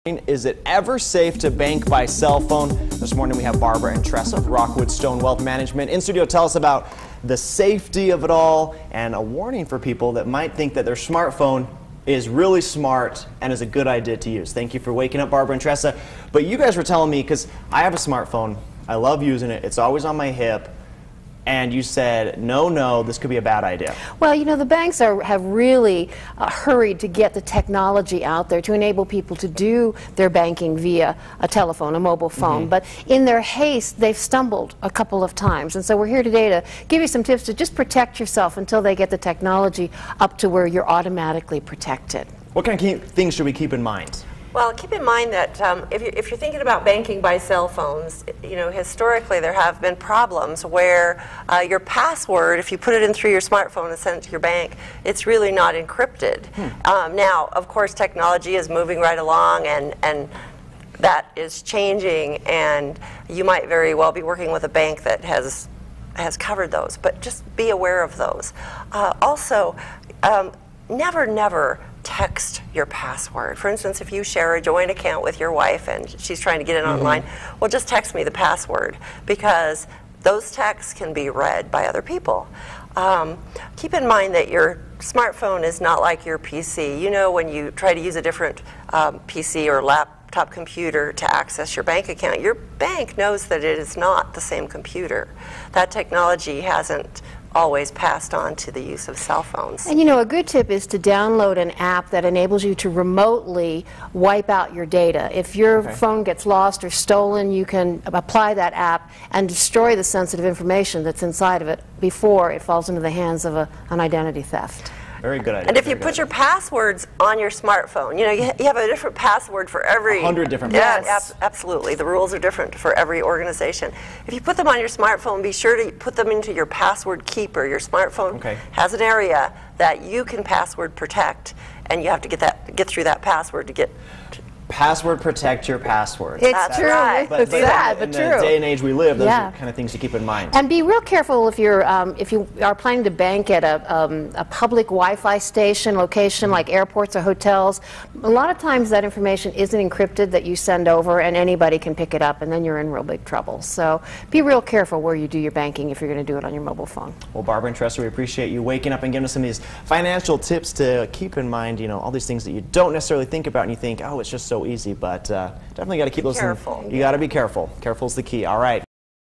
Is it ever safe to bank by cell phone? This morning we have Barbara and Tressa of Rockwood Stone Wealth Management in studio to tell us about the safety of it all and a warning for people that might think that their smartphone is really smart and is a good idea to use. Thank you for waking up, Barbara and Tressa. But you guys were telling me, because I have a smartphone, I love using it, it's always on my hip, and you said, no, this could be a bad idea. Well, you know, the banks have really hurried to get the technology out there to enable people to do their banking via a telephone, a mobile phone. But in their haste, they've stumbled a couple of times. And so we're here today to give you some tips to just protect yourself until they get the technology up to where you're automatically protected. What kind of things should we keep in mind? Well, keep in mind that if you're thinking about banking by cell phones, you know, historically there have been problems where your password, if you put it in through your smartphone and send it to your bank, it's really not encrypted. Now, of course, technology is moving right along, and that is changing, and you might very well be working with a bank that has covered those, but just be aware of those. Also, never text your password. For instance, if you share a joint account with your wife and she's trying to get in online, well, just text me the password, because those texts can be read by other people. Keep in mind that your smartphone is not like your PC. You know, when you try to use a different PC or laptop computer to access your bank account, your bank knows that it is not the same computer. That technology hasn't always passed on to the use of cell phones. And you know, a good tip is to download an app that enables you to remotely wipe out your data. If your phone gets lost or stolen, you can apply that app and destroy the sensitive information that's inside of it before it falls into the hands of an identity theft. Very good idea. And if you put your passwords on your smartphone, you know, you have a different password for every... 100 different passwords. Yes, absolutely. The rules are different for every organization. If you put them on your smartphone, be sure to put them into your password keeper. Your smartphone has an area that you can password protect, and you have to get through that password to get... Password protect your password. It's true. Right. It's sad, but in true. the day and age we live, those are kind of things to keep in mind. And be real careful if you are planning to bank at a public Wi-Fi station location like airports or hotels. A lot of times that information isn't encrypted that you send over, and anybody can pick it up, and then you're in real big trouble. So be real careful where you do your banking if you're going to do it on your mobile phone. Well, Barbara and Tressa, we appreciate you waking up and giving us some of these financial tips to keep in mind. You know, all these things that you don't necessarily think about, and you think, oh, it's just so easy, but definitely got to keep those. Careful. You got to be careful. Careful is the key. All right.